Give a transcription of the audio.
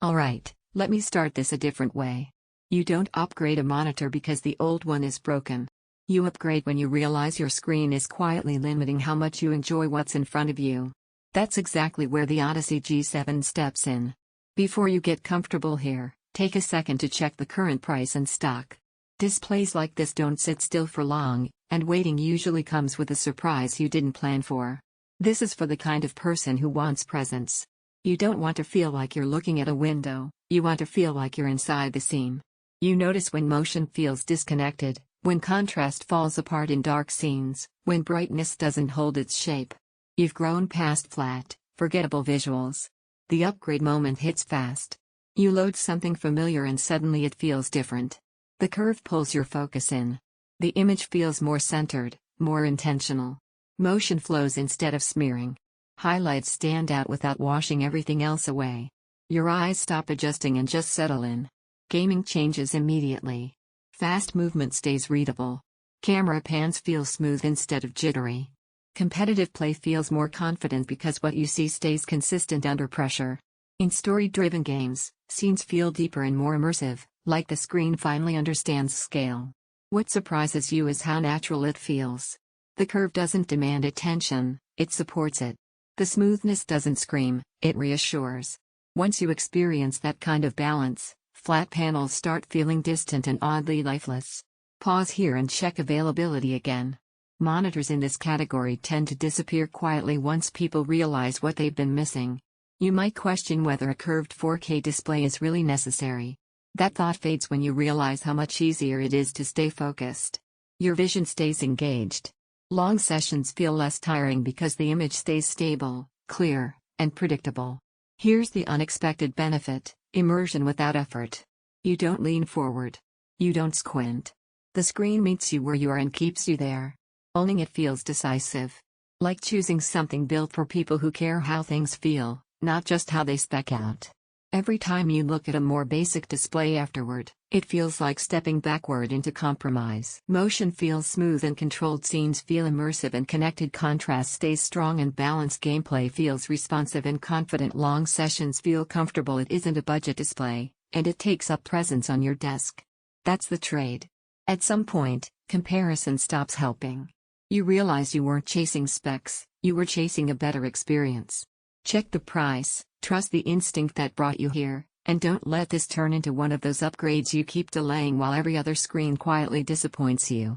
Alright, let me start this a different way. You don't upgrade a monitor because the old one is broken. You upgrade when you realize your screen is quietly limiting how much you enjoy what's in front of you. That's exactly where the Odyssey G7 steps in. Before you get comfortable here, take a second to check the current price and stock. Displays like this don't sit still for long, and waiting usually comes with a surprise you didn't plan for. This is for the kind of person who wants presence. You don't want to feel like you're looking at a window, you want to feel like you're inside the scene. You notice when motion feels disconnected, when contrast falls apart in dark scenes, when brightness doesn't hold its shape. You've grown past flat, forgettable visuals. The upgrade moment hits fast. You load something familiar and suddenly it feels different. The curve pulls your focus in. The image feels more centered, more intentional. Motion flows instead of smearing. Highlights stand out without washing everything else away. Your eyes stop adjusting and just settle in. Gaming changes immediately. Fast movement stays readable. Camera pans feel smooth instead of jittery. Competitive play feels more confident because what you see stays consistent under pressure. In story-driven games, scenes feel deeper and more immersive, like the screen finally understands scale. What surprises you is how natural it feels. The curve doesn't demand attention, it supports it. The smoothness doesn't scream, it reassures. Once you experience that kind of balance, flat panels start feeling distant and oddly lifeless. Pause here and check availability again. Monitors in this category tend to disappear quietly once people realize what they've been missing. You might question whether a curved 4K display is really necessary. That thought fades when you realize how much easier it is to stay focused. Your vision stays engaged. Long sessions feel less tiring because the image stays stable, clear, and predictable. Here's the unexpected benefit: immersion without effort. You don't lean forward. You don't squint. The screen meets you where you are and keeps you there. Owning it feels decisive. Like choosing something built for people who care how things feel, not just how they spec out. Every time you look at a more basic display afterward, it feels like stepping backward into compromise. Motion feels smooth and controlled, scenes feel immersive and connected, contrast stays strong and balanced, gameplay feels responsive and confident, long sessions feel comfortable. It isn't a budget display, and it takes up presence on your desk. That's the trade. At some point, comparison stops helping. You realize you weren't chasing specs, you were chasing a better experience. Check the price, trust the instinct that brought you here, and don't let this turn into one of those upgrades you keep delaying while every other screen quietly disappoints you.